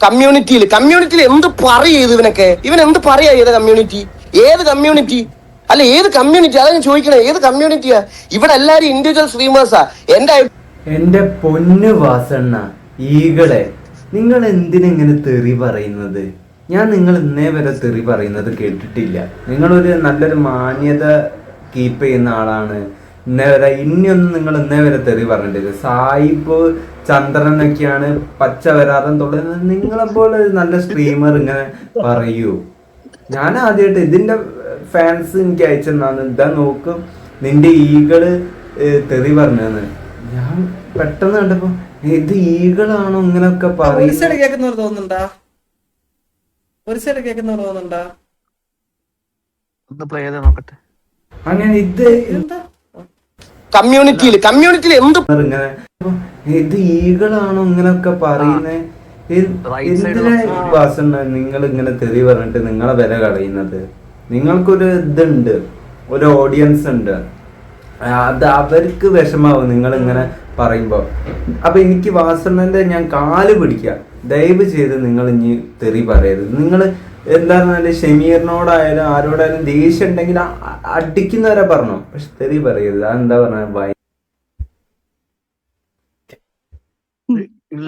കമ്മ്യൂണിറ്റിയിൽ എന്ത് പറയും ഇവനൊക്കെ? ഇവൻ എന്ത് പറയാ? ഏത് കമ്മ്യൂണിറ്റി അല്ല ഏത് കമ്മ്യൂണിറ്റി? അതാണ് ചോദിക്കണേ, ഏത് കമ്മ്യൂണിറ്റിയാ? ഇവിടെ എല്ലാരും ഇൻഡിവിജ്വൽ സ്ട്രീമേഴ്സാ. എന്റെ പൊന്നു വാസണ്ണ, ഈകളെ, നിങ്ങൾ എന്തിനെങ്ങനെ തെറി പറയുന്നത്? ഞാൻ നിങ്ങൾ ഇന്നേ വരെ തെറി പറയുന്നത് കേട്ടിട്ടില്ല. നിങ്ങളൊരു നല്ലൊരു മാന്യത കീപ്പ് ചെയ്യുന്ന ആളാണ്. ഇന്നേ വരെ നിങ്ങൾ ഇന്നേ വരെ തെറി പറഞ്ഞിട്ടില്ല. സായിപ്പ് ചന്ദ്രനൊക്കെയാണ് പച്ച വരാതം തുടങ്ങുന്നത്. നിങ്ങളെപ്പോലെ ഒരു നല്ല സ്ട്രീമർ ഇങ്ങനെ പറയൂ? ഞാൻ ആദ്യമായിട്ട് ഇതിന്റെ ഫാൻസ് എനിക്ക് അയച്ചെന്നാണ്. ഇതാ നോക്കും നിന്റെ ഈകള് തെറി പറഞ്ഞതെന്ന്. ഞാൻ പെട്ടെന്ന് കണ്ടപ്പോ ഇത് ഈകളാണോ ഇങ്ങനൊക്കെ പറയുന്നത്? അങ്ങനെ ഇത് കമ്മ്യൂണിറ്റിയിൽ എന്ത് ഇങ്ങനെ ഇത് ഈകളാണോ ഇങ്ങനൊക്കെ പറയുന്നേ? എന്തിനാ വാസണ്ണ നിങ്ങൾ ഇങ്ങനെ തെറി പറഞ്ഞിട്ട് നിങ്ങളെ വില കളയുന്നത്? നിങ്ങൾക്കൊരു ഇതുണ്ട്, ഒരു ഓഡിയൻസ് ഉണ്ട്. അത് അവർക്ക് വിഷമാവും നിങ്ങൾ ഇങ്ങനെ പറയുമ്പോ. അപ്പൊ എനിക്ക് വാസണ്ണന്റെ ഞാൻ കാല് പിടിക്കാം, ദയവ് ചെയ്ത് നിങ്ങൾ ഇനി തെറി പറയരുത്. നിങ്ങൾ എന്താണെന്നല്ല, ഷമീറിനോടായാലും ആരോടായാലും ദേഷ്യം ഉണ്ടെങ്കിൽ അടിക്കുന്നവരെ പറഞ്ഞോ, പക്ഷെ തെറി പറയരുത്. അതെന്താ പറഞ്ഞ